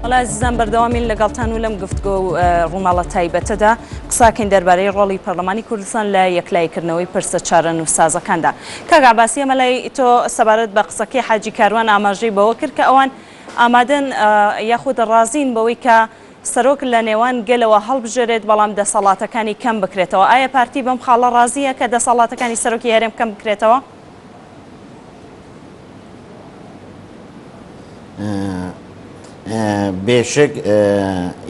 وڵا عزیزان بەردەوامی لەگەڵتان و لەم گفتگۆ ڕووماڵە تایبەتەدا قساکەین دەربارەی ڕۆڵی پەرلەمانی کوردستان لە یەکلایکردنەوەی پرسە چارە نووسازەکاندا. کاک عەباسی ئەمە لای تۆ سەبارەت بە قسەکەی حاجی کاروان ئاماژەی بەوە کرد کە ئەوان ئامادەن یاخود ڕازین بەوەی کە سەرۆک لە نێوان گەلەوە هەڵبژێرێت بەڵام دەسەڵاتەکانی کەم بکرێتەوە. ئایا پارتی بەم خاڵە ڕازیە کە دەسەڵاتەکانی سەرۆکی هەرێم کەم بکرێتەوە؟ بێشک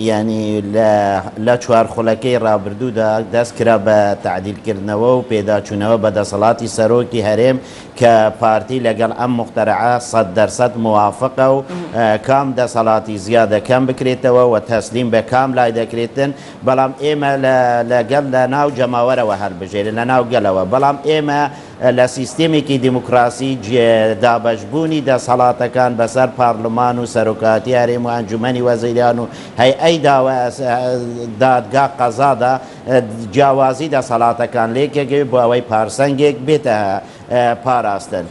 ینی لە چوارخۆڵەکەی ڕابردوودا دەست کرا بە تعدیلکردنەوە و پێداچوونەوە بە دەسەڵاتی سەرۆکی هەرێم کە پارتی لەگەڵ ئەم مختەرعە 100% موافقە و کام دەسەڵاتی زیادە کەم بکرێتەوە و تەسلیم بە کام لای دەکرێتن، بەڵام ئێمە لەگەڵ لە ناو جەماوەرەوە هەڵبژێرن لە ناو گەلەوە، بەڵام ئێمە لە سیستێمێکی دیموکراسی دابەشبوونی دەسەڵاتەکان بەسەر پارلمان و سەرۆکاتی هەرێم و ئەنجومەنی وەزیران و هەیئەی دادگا قەزادا جیاوازی دەسەڵاتەکان لێکێک بۆ ئەوەی پارسەنگێک بێتە پاراستن.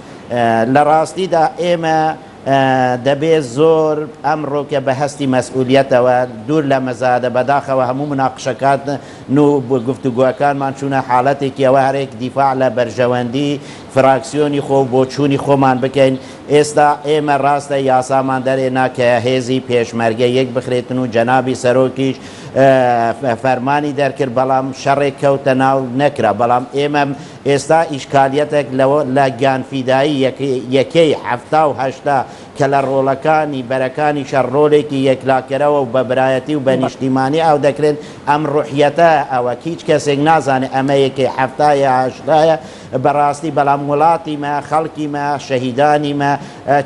لە ڕاستیدا ئێمە دەبێت زۆر ئەمڕۆکە بە هەستی مەسئولیەتەوە دوور لە مەزادە بەداخەوە هەموو مناقشەکان و گفتوگوەکانمان چوونە حاڵەتێکی ئەوە هەرێک دیفاع لە بەرژەوەندی فراکسیۆنی خۆ بۆ چوونی خۆمان بکەین. ئێستا ئێمە ڕاستە یاسامان دەرێنا کە هێزی پێشمەرگە یەک بخرێتن و جەنابی سەرۆکیش فەرمانی دەرکرد، بەڵام شەڕێک کەوتە ناو نەکرا. بەڵام ئێمە ئێستا ئیشکالیەتێک لە گیانفیدایی یەکەی 1970 کە لە ڕۆڵەکانی بەرەکانی شەڕۆڵێکی یەکلاکەرەوە و بەبرایەتی و بە نیشتیمانی ئەو دەکرێن ئەم ڕوحیەتە ئەوە هیچ کەسێک نازانێت ئەمە یەکەی 1970 بەڕاستی، بەڵام وڵاتی مە خەڵکی مە شەهیدانی مە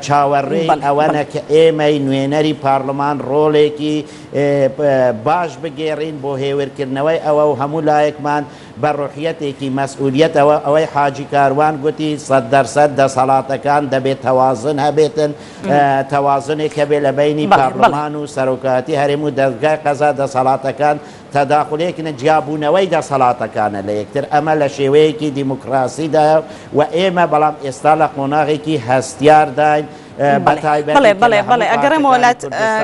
چاوەڕێی ئەوەنە کە ئێمەی نوێنەری پارلەمان ڕۆڵێکی باش بگێڕین بۆ هێورکردنەوەی ئەوە و هەموو لایەکمان بە ڕوحیەتێکی مەسئولیەتەوە. ئەوەی حاجی کاروان گوتی 100% دەسەڵاتەکان دەبێت تەوازن هەبێتن، تەوازنێک هەبێ لە بینی پارلەمان و سەرۆکاتی هەرێم و دەستگای قەزا دەسەڵاتەکان تەداخولێکنە جیابوونەوەی دەسەڵاتەکانە لە یەکتر. ئەمە لە شێوەیەکی دیموکراسیدا و ئێمە بەڵام ئێستا لە قۆناغێکی هەستیارداین. بەڵێ ئەگەڕێمە وڵات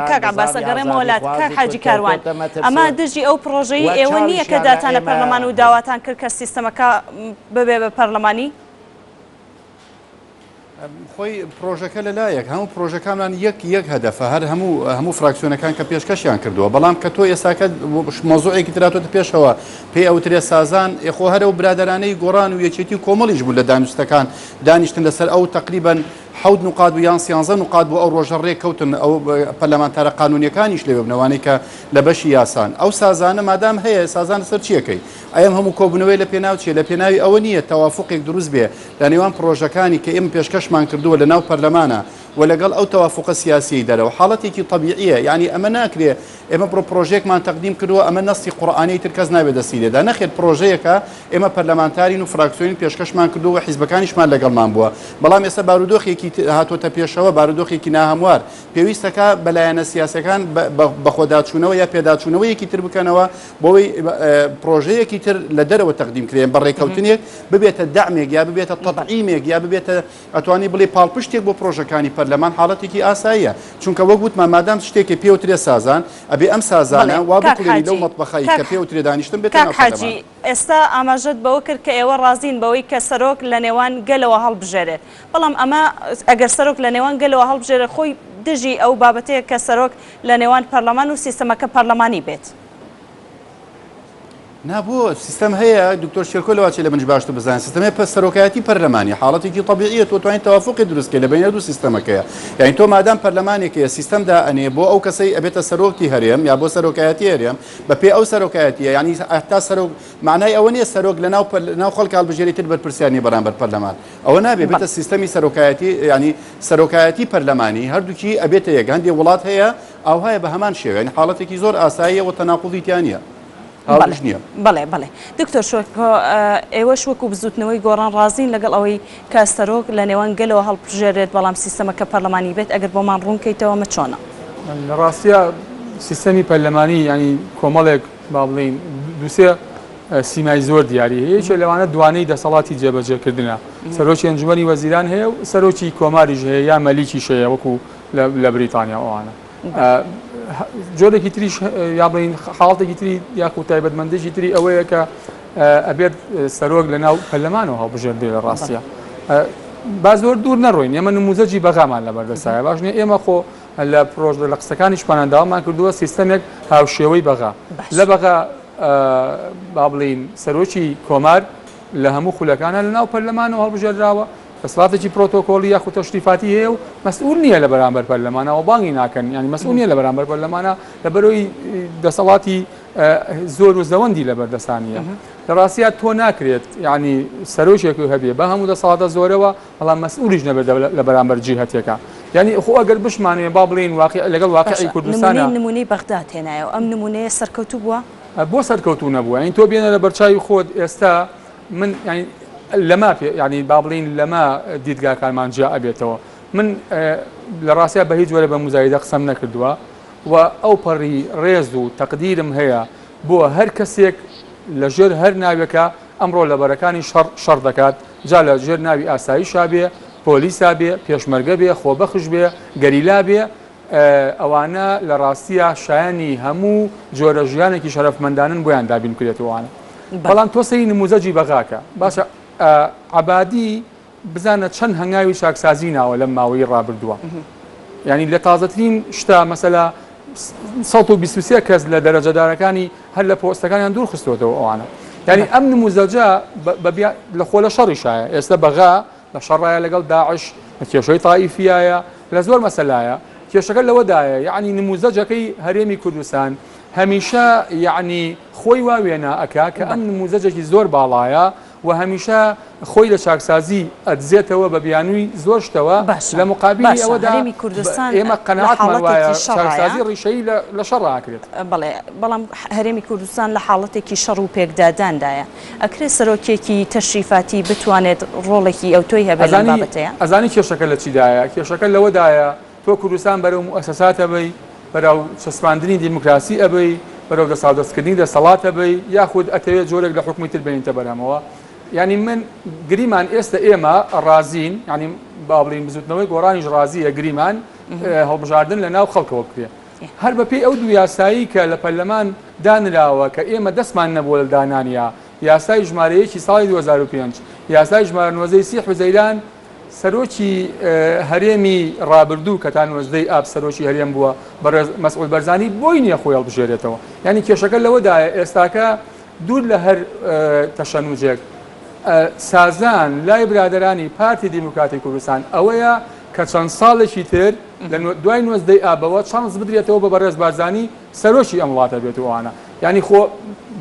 کاک عەباس ئەگەڕێمە وڵات کاک حاجی کاروان ئەمە دژی ئەو پرۆژەی ئێوە نییە کە داتانە پەرلەمان و داواتان کرد کە سیستەمەکە ببێ بە پەرلەمانی؟ خۆی پرۆژەکە لەلایەک هەموو پرۆژەکانمان یەک هەدەفە، هەر هەموو فراکسیۆنەکان کە پێشکەشیان کردووە، بەڵام کە تۆ ئێستاکە مۆزوعێکی تراتۆتە پێشەوە پێی ئەوترێ سازان خۆ هەرە و برادەرانەی گۆڕان و یەکێتی و کۆمەڵیش بوو لە دانوستەکان دانیشتن لەسەر ئەو تقریباً 7 نقاط و یان 13 نقاط بۆ ئەو ڕۆژە ڕێککەوتن ئەو پەرلەمانتارە قانونیەکانیش لێ بنەوانەی کە لە بەشی یاسان ئەو سازانە مادام هەیە سازان سەر چیەکەی ئەم هەموو کۆبنەوەی لە پێناو چیە لە پێناوی ئەوە نییە تەوافقێک دروست بێ لە نێوان پرۆژەکانی کە ئێمە پێشکەشمان کردووە لە ناو پەرلەمانە و لەگەڵ ئەو تەوافقە سیاسی دەرەوە حاڵەتێکی طبیعیە. یعنی ئەمە ناکرێ ئێمە پرۆژێکمان تەقدیم کردووە ئەمە نەستی قورئانی تر کەس نابێت دەستی لێدا نەخێت پرۆژەیەکە ئێمە پەرلەمانتارین و فراکسیۆنی پێشکەشمان کردووە حیزبەکانیشمان لەگەڵمان بووە، بەڵام ئێستا بارودۆخێکی هاتوۆتە پێشەوە بارودۆخێکی ناهەموار پێویستەکە بەلایەنە سیاسەکان بە خۆداچوونەوە یا پێداچوونەوەیەکی تر بکەنەوە بۆەوەی پرۆژەیەکی تر لە دەرەوە تەقدیم کرێن بەڕێکەوتنێک ببێتە دەعمێک یا ببێتە تەطعیمێک یا ببێتە ئەتوانی بڵێ پاڵپشتێک بۆ پرۆژەکانی پەرلەمان حاڵەتێکی ئاساییە. چونکە وەک گوتمان مادام شتێکی پێوترێ سازان ئەبێ ئەم سازانە وا بقڵێنی لەو مەطبەخەی کە پێوترێ دانیشتن بێت. کاک حاجی ئێستا ئاماژەت بەوە کرد کە ئێوە ڕازین بەوەی کە سەرۆک لە نێوان گەلەوە هەڵبژێرێت، بەڵام ئەمە ئەگەر سەرۆک لە نێوان گەلەوە هەڵبژێرێت خۆی دژی ئەو بابەتەیە کە سەرۆک لە نێوان پەرلەمان و سیستەمەکە پەرلەمانی بێت. نابوو سیستەم هەیە دکتۆر شێرکۆ لەواچێ لە منش باشتر بزانین سیستەمەیە پە سەرۆکایەتی پەرلەمانی حاڵەتێکی طبیعیە تۆ توانین تەوافقی دروستکە لە بینە دوو سیستەمەکەیە. یعنی تۆ مادام پەرلەمانێکەیە سیستەمدا ئەنێ بۆ ئەو کەسەی ئەبێتە سەرۆکی هەرێم یا بۆ سەرۆکایەتی هەرێم بە پێ ئەو سەرۆکایەتیە، یعنی ئەتا سەرۆک معنای ئەوە نییە سەرۆک لە ناو خەڵک هەڵبژێریتر بەرپرسیانی بەرامبەر پەرلەمان ئەوە نابێ بێتە سیستەمی سەرۆکایەتی، ینی سەرۆکایەتی پەرلەمانی هەردووکی ئەبێتە یەک. هەندێک وڵات هەیە ئەو هەیە بە هەمان شێوە، یعنی حاڵەتێکی زۆر ئاساییە و تەناقوڵیتیان نیە. بەڵێ دکتۆر شۆرکۆ ئێوەش وەکو بزوتنەوەی گۆڕان ڕازین لەگەڵ ئەوەی کە سەرۆک لە نێوان گەلەوە هەڵبژێرێت بەڵام سیستەمەکە پەرلەمانی بێت ئەگەر بۆمان ڕوونکەیتەوە مە چۆنە؟ لە ڕاستیە سیستەمی پەرلەمانی ینی کۆمەڵێک با بڵین دووسێ سیمای زۆر دیاری هەیە، یەکێ لەوانە دوانەی دەسەڵاتی جێبەجێکردنە سەرۆکی ئەنجومەنی وەزیران هەیە و سەرۆکی کۆماریش هەیە یا مەلیکیش هەیە وەکو لە بریتانیا ئەوانە جۆرێکی تریش یا بڵین حاڵاتێکی تری یاخو تایبەتمەندێکی تری ئەوەیە کە ئەبێت سەرۆک لە ناو پەرلەمانەوە هەڵبژێردرێ لە ڕاستیە با زۆر دوور نەڕۆین ئێمە نموزەجی بەغامان لە بەردەسایە باش نیە ئێمە خۆ لە پرۆژ لە قسەکانی شپانەنداوامان کردووە سیستەمێک هاوشێوەی بەغا لە بەغا با بڵین سەرۆکی کۆمار لە هەموو خولەکانە لە ناو پەرلەمانەوە هەڵبژێردراوە بەسڵاتێکی پرۆتۆکۆڵی یاخو تەشریفاتی هەیە و مەسئول نییە لە بەرامبەر پەرلەمانەوە بانگی ناکەن ینی مەسئول نییە لە بەرامبەر پەرلەمانە لە بەرەوەی دەسەڵاتی زۆر و زەوەندی لە بەردەستانیە لە ڕاستیات تۆ ناکرێت ینی سەرۆکێک هەبێ بە هەموو دەسەڵاتە زۆرەوە بەڵام مەسئولیش نەبێت لە بەرامبەر جیهەتێکە یعنی خۆ ئەگەر بشمانێ با بڵین لەگەڵ واقعی کوردستانە نمونەی بەغداد هێنایەوە ئەم نمونەیە سەرکەوتوو بووە بۆ سەرکەوتوو نەبووە یعنی تۆ بێنە لە بەرچاوی خۆت ئێستا من لەما ینی با بڵین لەما دیدگاکانمان جیا ئەبێتەوە من لە ڕاستیا بە هیچ وەرە بە مزایدە قسەم نەکردووە و ئەو پەڕی ڕێز و تەقدیرم هەیە بۆ هەر کەسێک لە ژێر هەر ناوێکە ئەمڕۆ لە بەرەکانی شەڕ دەکات جا لە ژێر ناوی ئاساییشا بێ پۆلیسا بێ پێشمەرگە بێ خۆبەخش بێ گەریلا بێ ئەوانە لە ڕاستیە شایانی هەموو جۆرە ژیانێکی شەرەفمەندانن بۆیان دابین کرێتەوەوانە بەڵام تۆ سەری نموزەجی بەغاکە باشە عەبادی بزانە چەند هەنگاوی چاکسازی ناوە لەم ماوەی ڕابردووە ینی لە تازەترین شتا مەسەلا 123 کەس لە دەرەجەدارەکانی هەر لە پۆستەکانیان دوور خستۆتەوە ئەوانە ینی ئەم نموزەجە لە خۆ لە شەڕیشایە ئێستا بەغا لە شەڕایە لەگەڵ داعش لە کێشەی تائیفیایە لە زۆر مەسەلایە کێشەکە لەوەدایە یعنی نموزەجەکەی هەرێمی کوردستان هەمیشە یعنی خۆی واوێنە ئەکا کە ئەم نموزەجێکی زۆر باڵایە و هەمیشە خۆی لە چاکسازی ئەدزێتەوە بە بیانووی زۆر شتەوە لە مقابلی ئەوەدا ئێمە قەنەعەتمان وایە چاکسازی ڕیشەیی لە شەڕ ئاکرێت بەڵام هەرێمی کوردستان لە حاڵەتێکی شەڕ و پێکداداندایە ئەکرێت سەرۆکێکی تەشریفاتی بتوانێت ڕۆڵێکی ئەو تۆی هەبێت لەم بابەتەیە ئەزانی کێشەکە لە چیدایە کێشەکە لەوەدایە تۆ کوردستان بەرەو مؤسسات ئەبەی بەرەو چەسپاندنی دیموکراسی ئەبەی بەرەو دەسەڵاتدەستکردنی دەسەڵات ئەبەی یاخود ئەتەوێت جۆرێک لە حکومی تر بێنیتە بەرامەوە ینی من گریمان ئێستا ئێمە ڕازین ینی با بڵین بزوتنەوەی گۆڕانیش ڕازیە گریمان هەڵبژاردن لە ناو خەڵکەوە بکرێ هەر بەپێی ئەو دوو یاسایی کە لە پەرلەمان دانراوە کە ئێمە دەستمان نەبووە لە دانانیا یاسای ژمارەیەکی ساڵی 2005 یاسای ژمارە نوۆزەی سی حوزەیران سەرۆکی هەرێمی ڕابردوو کە تا نوێژدەی ئاب سەرۆکی هەرێم بووە مەسئول بەرزانی بۆی نییە خۆی هەڵبژێرێتەوە ینی کێشەکە لەوەدایە ئێستاکە دوور لە هەر تەشەنوجێک سازان لای برادرانی پارتی دیموکراتی کوردستان ئەوەیە کە چەند ساڵێکی تر لە دوای نوێژدەی ئابەوە چانس بدرێتەوە بە بەڕێز بارزانی سەرۆکی ئەم وڵاتە بێتەوەوانە ینی خۆ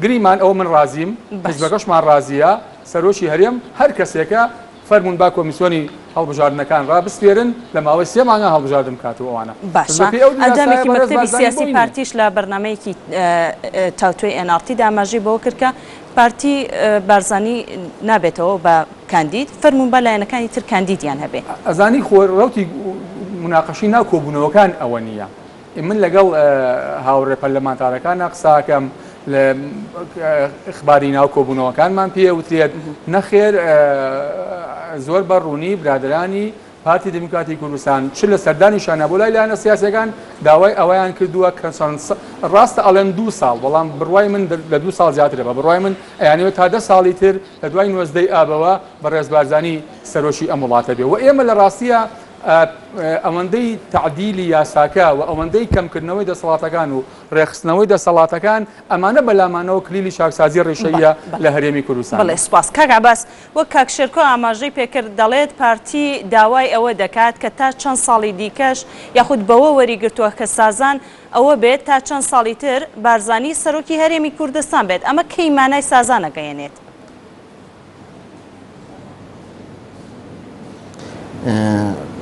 گریمان ئەوە من ڕازیم حیزبەکەشمان ڕازیە سەرۆکی هەرێم هەر کەسێکە فەرمون با کۆمیسیۆنی هەڵبژاردنەکان ڕابستێرن لە ماوەی 3 مانگە هەڵبژاردن کاتەوەوانە باشە ئەندامێکی مەکتەبی سیاسی پارتیش لە بەرنامەیەکی تاوتوی NRT داماژی بەوە کرد کە پارتی بارزانی نابێتەوە بە کاندید فەرمون بە لایەنەکانی تر کاندیدیان هەبێ ئەزانی خۆ ڕەوتی مناقەشی ناو کۆبوونەوەکان ئەوە نییە من لەگەڵ هاوڕێ پەرلەمانتارەکان قساکەم لە ئەخباری ناو کۆبوونەوەکانمان پێوترێت نەخێر زۆر بەڕوونی برادرانی پارتی دیموکراتی کوردستان چ لە سەردانیشانە بۆ لای لایەنە سیاسەکان داوای ئەوەیان کردووە کە ڕاستە ئەڵێن 2 ساڵ بەڵام بڕوای من لە 2 ساڵ زیاترە بە بڕوای من ئەیانەوە تا 10 ساڵی تر لە دوای نوێژدەی ئابەوە بە ڕێزبارزانی سەرۆکی ئەم وڵاتە بێ و ئێمە لە ڕاستیە ئەوەندەی تعدیلی یاساکە و ئەوەندەی کەمکردنەوەی دەسەڵاتەکان و ڕێخستنەوەی دەسەڵاتەکان ئەمانە بەلامانەوە کلیلی چاکسازی ڕێشەیە لە هەرێمی کوردستان. بەڵێ سوپاس کاک عەباس وەک کاک شێرکۆ ئاماژەی پێکرد دەڵێت پارتی داوای ئەوە دەکات کە تا چەند ساڵی دیکەش یاخود بەوە وەریگرتووە کە سازان ئەوە بێت تا چەند ساڵی تر بارزانی سەرۆکی هەرێمی کوردستان بێت ئەمە کەی مانای سازانە گەیەنێت؟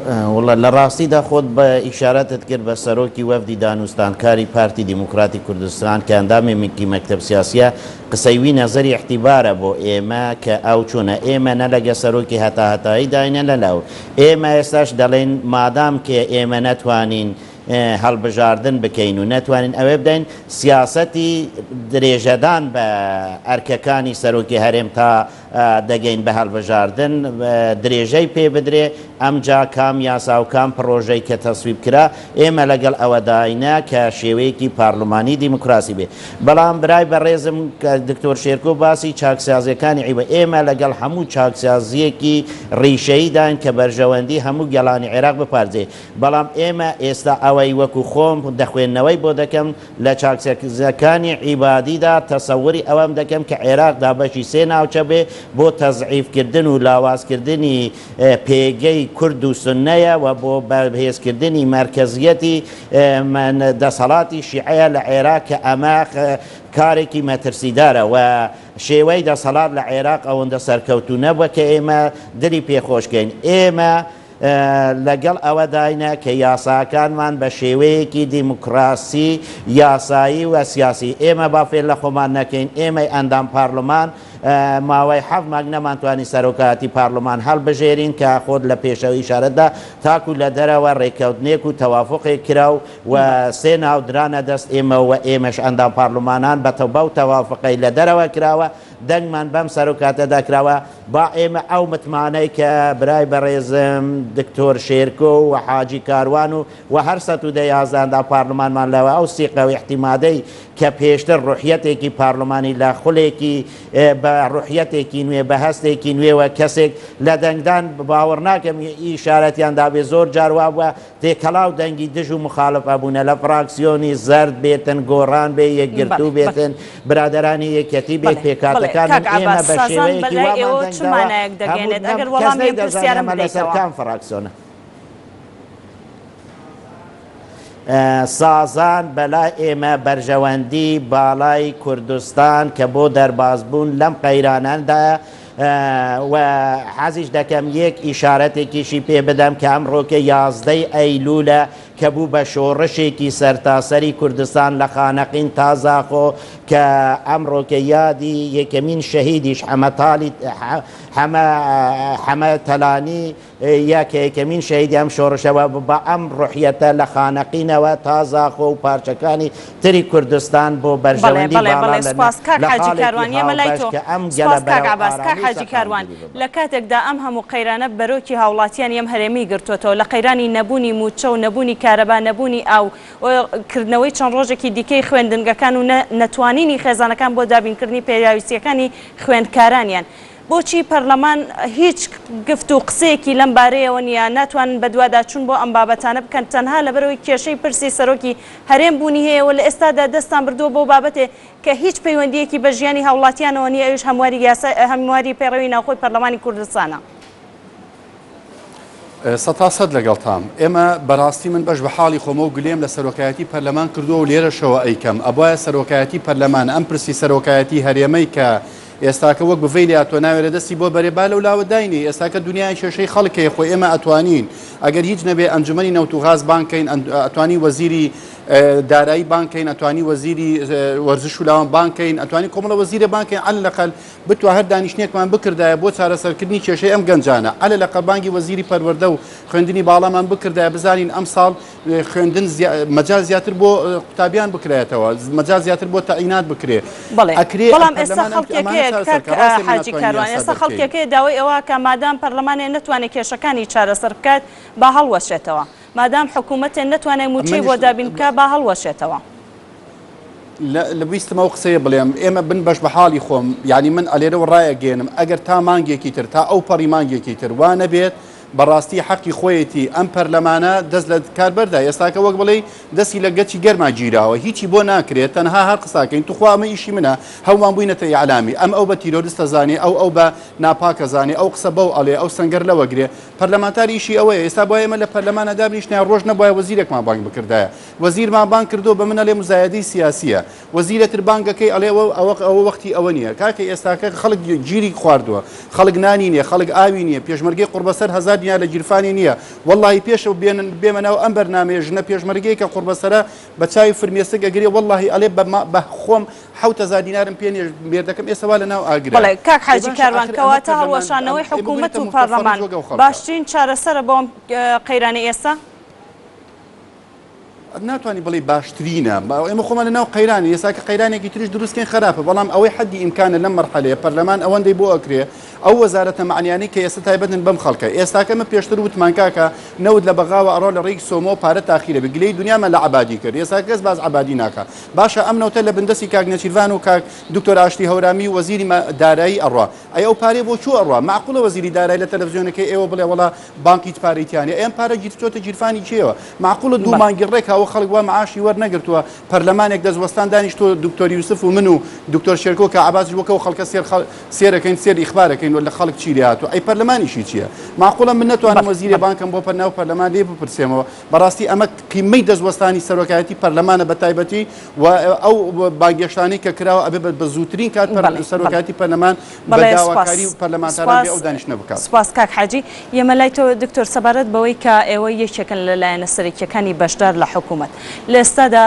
وڵا لە ڕاستیدا خۆت بە ئیشارەتت کرد بە سەرۆکی وەفدی دانوستانکاری پارتی دیموکراتی کوردستان کە ئەندامێکی مەکتەب سیاسیە قسەیوی نەزەری احتیبارە بۆ ئێمە کە ئەو چوونە ئێمە نەلەگە سەرۆکی هەتاهەتایی داینە لەلاو ئێمە ئێستاش دەڵێن مادام کە ئێمە نەتوانین هەڵبژاردن بکەین و نەتوانین ئەوێ بدەین سیاسەتی درێژەدان بە ئەرکەکانی سەرۆکی هەرێم تا دەگەین بە هەڵبژاردن درێژەی پێ بدرێ ئەمجا کام یاسا و کام پرۆژەی کە تەسویب کرا ئێمە لەگەڵ ئەوەداینە کە شێوەیەکی پارلمانی دیموکراسی بێ. بەڵام برای بەڕێزم کە دکتۆر شێرکۆ باسی چاکسازیەکانی عیبە ئێمە لەگەڵ هەموو چاکسازیەکی ڕیشەیدان کە بەرژەوەندی هەموو گەڵانی عێراق بپارێزێ. بەڵام ئێمە ئێستا ئەوەی وەکو خۆم دەخوێندنەوەی بۆ دەکەم لە چاکسازیەکانی عیبادیدا تەسەوری ئەوەم دەکەم کە عێراقدا بەشی سێ ناوچە بێ بۆ تەزعیفکردن و لاوازکردنی پێگەی کورد و سنەیە و بۆ بەهێزکردنی مرکزیەتی دەسەڵاتی شیعەیە لە عێراق کە ئەمە کارێکی مەترسیدارە و شێوەی دەسەڵات لە عێراق ئەوەندە سەرکەوتو نەبووە کە ئێمە دلی پێخۆشکەین. ئێمە لەگەڵ ئەوەداینە کە یاساکانمان بە شێوەیەکی دیموکراسی یاسایی و سیاسی ئێمە بافێر لە خۆمان نەکەین. ئێمەی ئەندام پارلمان ماوەی 7 مانگ نەمانتوانی سەرۆکاتی پارلمان هەڵبژێرین کە خۆت لە پێشەوەی ئیشارەتدا تاکو لە دەرەوە ڕێکەوتنێک و تەوافقێک کرا و سێ ناودرانە دەست ئێمە و ئێمەش ئەندام پارلمانان بەو تەوافقەی لە دەرەوە کراوە دەنگمان بەم سەرۆکاتەدا کراوە. با ئێمە ئەو متمانەی کە برای بەڕێزم دکتۆر شێرکۆ و حاجی کاروان و هەر 111 پارلمانمان لەوە ئەو سیقە و احتیمادەی کە پێشتر ڕوحیەتێکی پارلمانی لە خولێکی بە ڕوحیەتێکی نوێ بە هەستێکی نوێوە کەسێک لە دەنگدان باوەڕ ناکەم ئیشارەتیاندا بێ زۆر جاروا بووە تێکەڵاو دەنگی دژ و مخالف ئەبوونە لە فراکسیۆنی زەرد بێتن گۆڕان بێ یەکگرتو بێتن برادرانی یەکەتی بێت پێکاتەکان ئێمە بە شێوەیەکی وامانەکان فراکسیۆنە سازان بەلای ئێمە بەرژەوەندی باڵای کوردستان کە بۆ دەربازبوون لەم قەیرانەدا و حەزیش دەکەم یەک ئیشارەتێکیشی پێ بدەم کە ئەمڕۆکە 11 ئەیلولە کە بوو بە شۆڕشێکی سەرتاسەری کوردستان لە خانەقین تازاخۆ کە ئەمڕۆکە یادی یەکەمین شەهیدیش حەمە تەلانی یا کە یەکەمین شەهیدی ئەم شۆڕشەوە بە ئەم ڕوحیەتە لە خانەقینەوە تازاخۆ و پارچەکانی تری کوردستان بۆ بەرژەوەندی حاجی کاروان لە کاتێکدا ئەم هەموو قەیرانە بەرۆکی هاوڵاتیان یەم هەرێمی گرتوێتەوە لە قەیرانی نەبوونی موچە و نەبوونی کارەبا نەبوونی ئاو کردنەوەی چەند ڕۆژێکی دیکەی خوێندنگەکان و نەتوانینی خێزانەکان بۆ دابینکردنی پێویستیەکانی خوێندکارانیان بۆچی پەرلەمان هیچ گفت و قسەیەکی لەم بارەیەوە نیە ناتوانن بە دوواداچوون بۆ ئەم بابەتانە بکەن تەنها لەبەرەوەی کێشەی پرسی سەرۆکی هەرێم بوونی هەیە و لە ئێستادا دەستان بردووە بۆ بابەتێ کە هیچ پەیوەندیەکی بە ژیانی هاوڵاتیانەوە نیە ئەوش هەمواری پێڕەوی ناوخۆی پەرلەمانی کوردستانە. 100% لەگەڵتام ئێمە بەڕاستی من بەش بە حاڵی خۆمە و گلێم لە سەرۆکایەتی پەرلەمان کردووە و لێرەشەوە ئەیکەم ئەبایە سەرۆکایەتی پەرلەمان ئەم پرسی سەرۆکایەتی هەرێمەی کە ئێستاکە وەک بڤیلی ئەتۆ ناوێرە دەستی بۆ بەرێبا لەو لاوە داینی ئێستاکە دنیای کێشەی خەڵکەیە خۆی ئێمە ئەتوانین ئەگەر هیچ نەبێ ئەنجومەنی نەوت و غاز بانکەین ئەتوانی وەزیری دارایی بانکەین ئەتوانی وەزیری وەرزش و لاوان بانکەین ئەتوانی کۆمەڵە وەزیرە بانکەین عەلە لەقەل بتوە هەر دانیشتێکمان بکردایە بۆ چارەسەرکردنی کێشەی ئەم گەنجانە عەلە لەقەل بانگی وەزیری پەروەردە و خوێندنی باڵامان بکردایە بزانین ئەم ساڵ خوێندن مەجال زیاتر بۆ قوتابیان بکرێتەوە مەجال زیاتر بۆ تەعینات بکرێ بەڵام ئێستا خەڵکێکەیە حاجی کاروان ئێستا خەڵکێکەیە داوای ئەوە کە مادام پەرلەمانێ نەتوانێت کێشەکانی چارەسەر بکات با هەڵوەشێتەوە مادام حکوومەتێن نەتوانێت موچەی بۆ دابین بکە با هەڵوەشێتەوە. لە بیستمەوە قسەیە بڵێم ئێمە بن بەش بە حاڵی خۆم یعنی من ئەلێرەوە ڕایەگەێنم ئەگەر تا مانگێکی تر تا ئەو پەڕی مانگێکی تر وانە بێت بەڕاستی حەقی خۆیەتی ئەم پەرلەمانە دەست لە کاربەردا ئێستاکە وەک بڵێ دەستی لە گەچی گەرما گیراوە هیچی بۆ ناکرێت تەنها هەر قساکەین توخوا ئەمە ئیشی منە هەومان بووینەتە ئیعلامی ئەم ئەو بە تیرۆریستە زانێ ئەو بە ناپاکە زانێ ئەو قسە بەو ئەڵێ ئەو سەنگەر لەوەگرێ پەرلەمانتاری ئیشی ئەوەیە ئێستا بۆ ئێمە لە پەرلەمانە دابنیشتیان ڕۆژ نەبووە وەزیرێکمان بانگ بکردایە وەزیرمان بانگ کردو بە منە لێ مزایەدەی سیاسیە وەزیرەتر بانگەکەی ئەڵێ ئەوە وەختی ئەوە نییە کاکە ئێستاکە خەڵک گیری خواردووە خەڵک نانی نییە خەڵک ئاوی نییە پێشمەرگەی قوربەسەر 1000 دیار لە گیرفانی نییە واللهی پێشەوە بێمەناو ئەم بەرنامەیە ژنە پێشمەرگەی کە قوربەسەرە بە چاوی فرمێسک ئەگرێ واللهی ئەڵێ بە خۆم 7000 دینارم پێ مێردەکەم ئێستا لە ناو ئاگرە. بەڵێ کاک حاجی کاروان کەواتە هەڵوەشانەوەی حکوومەت و پەرلەمان باشترین چارەسەرە بۆ ئەم قەیرانی ئێستا؟ ناتوانانی بڵێ باشترینە ئێمە خۆمان لەناو قەیرانی ئێساکە قەیرانێکی تریش دروستکەین خراپە بەڵام ئەوەی حەدی ئیمکانە لەم مەرحەلەیە پەرلەمان ئەوەندەی بۆ ئەکرێ ئەو وەزارەتە معنیانی کە ئێستا تایبەتن بەم خەڵکە ئێستاکەمە پێشتر وتمان کاکە نەوت لە بەغاوە ئەڕۆ لە ڕێی سۆمۆ پارە تاخیرە بگلەی دنیامان لە عەبادی کرد ئێستا کەس باز عەبادی ناکە باشە ئەم نەوتە لە بندەسی کاک نەچیروان و کاک دکتۆر ئاشتی هەورامی وەزیری دارایی ئەڕوا ئەو پارەی بۆ چوو ئەڕوا معقولە وەزیری دارایی لە تەلەڤیزیۆنەکەی ئێوە بڵێ وەڵا بانکی پارەیتیانە ئەم پارە گیرچۆتە گیرفانی کێوە معقولە دوو مانگی ڕێکەوە خەڵک وا معاشی وەرنەگرتووە پەرلەمانێک دەستوەستان دانیشتۆ دکتۆر یوسف و من و دکتۆر شێرکۆ کە عەباس وەکەو خەڵکە سێرەکەین سێر ئیخبارەکەین لە خەڵک چیری هاتووە ئەی پەرلەمانیشی چییە معقولە من نەتوانم وەزیرە بانکم بۆ پەرناو پەرلەمان لێ بپرسێمەوە بەڕاستی ئەمە قیمەی دەستوەستانی سەرۆکایەتی پەرلەمانە بە تایبەتی و ئەو باگەشتانەی کە کراوە ئەبێ بە زووترین کات سەرۆکایەتی پەرلەمان بە داواکاری و پەرلەمانتاران بێ ئەو دانیشتنە بکات. سپاس کاک حاجی ئێمە لای تۆ دکتۆر سەبارەت بەوەی کە ئێوە یەکێکن لەلایەنە سەرۆکیەکانی بەشدار لە حکوومەت لە ئێستادا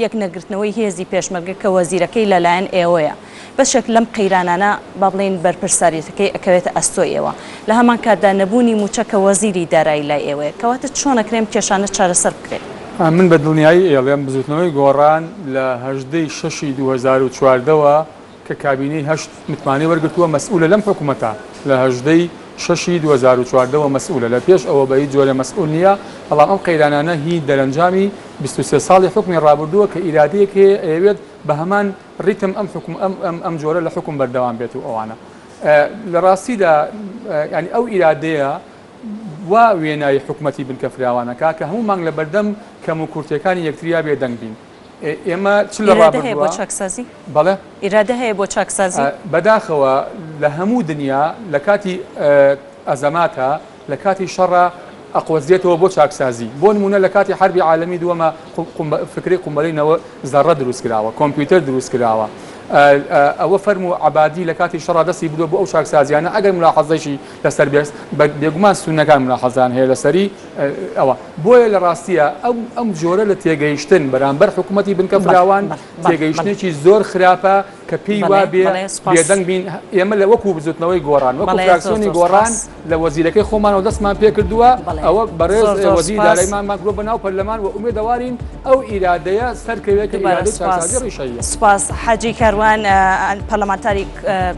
یەک نەگرتنەوەی هێزی پێشمەرگە کە وەزیرەکەی لەلایەن ئێوەیە بەشێک لەم قەیرانانە با بڵێن بەرپرساریەتەکەی ئەکەوێتە ئەستۆ ئێوە لە هەمان کاتدا نەبوونی موچەکە وەزیری دارایی لای ئێوەیە کەواتە چۆنەکرێم کێشانە چارەسەر بکرێت. من بە دڵنیایی ئێڵێم بزوتنەوەی گۆڕان لە 18 2014ەوە کە کابینەی 8 متمانەی وەرگرتووە مەسئولە لەم حکوومەتە لە 18 2014ەوە مەسئولە لە پێش ئەوە بە هیچ جۆرە مەسئول نییە بەڵام ئەم قەیرانانە هی دەرەنجامی 23 ساڵی حکمی ڕابردووە کە ئیرادەیەک ئەوێت بە هەمان ڕیتم ئەم جۆرە لە حکم بەردەوام بێت و ئەوانە لە ڕاستیدا ینی ئەو ئیرادەیە وا وێنایی حکومەتی بنکەفراوانەکە کە هەموو مانگ لە بەردەم کەم و کورتەکانی یەکتریا بێدەنگ بین ئێمە چ لە ڕابردووە بۆ چاکسازی بەڵێ ئیرادە هەیە بۆ چاکسازی بەداخەوە لە هەموو دنیا لە کاتی ئەزەماتە لە کاتی شەڕە ئەقوەزیێتەوە بۆ چاکسازی بۆ نمونە لە کاتی حربی عالەمی دووەمە فکری قومبەرینەوە زەڕە دروست کراوە کۆمپیوتەر دروست کراوە ئەوە فەرمو عەبادی لە کاتی شەڕا دەستی بدۆ بۆ ئەو چاکسازیانە ئەگەر ملاحەزەیشی لەسەر بێگومان سونەکان ملاحەزان هەیە لەسەری ئەوە بۆیە لە ڕاستیە ئەم جۆرە لە تێگەیشتن بەرامبەر حکوومەتی بنکەفراوان تێگەیشتێکی زۆر خراپە کە پێی وا بێدەنگ بین ئێمە لە وەکو بزوتنەوەی گۆڕان وەکو فراکسیۆنی گۆڕان لە وەزیرەکەی خۆمانەوە دەستمان پێ کردووە ئەوە بەڕێز وەزیری داراییمان ماگرۆ بەناو پەرلەمان و ئومێدەوارین ئەو ئیرادەیە سەرکەوێت کە ئیرادەی چاکسازی ڕیشەیە. سپاس حاجی کاروان پەرلەمانتاری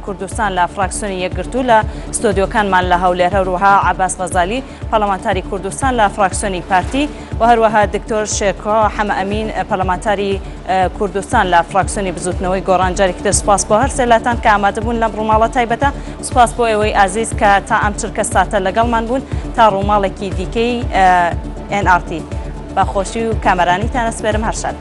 کوردستان لە فراکسیۆنی یەکگرتوو لە ستۆدیۆکانمان لە هەولێر هەروەها عەباس غەزالی پەرلەمانتاری کوردستان لە فراکسیۆنی پارتی و هەروەها دکتۆر شێرکۆ حەمە ئەمین پەرلەمانتاری کوردستان لە فراکسیۆنی بزوتنەوەی گۆڕان جارێکی تر سپاس بۆ هەر سێلاتان کە ئامادە بوون لەم ڕووماڵە تایبەتە سپاس بۆ ئێوەی ئازیز کە تا ئەم چرکە ساتە لەگەڵمان بوون تا ڕووماڵێکی دیکەی NRT بەخۆشی و کامەرانیتان ئەسپێرم هەر شاد.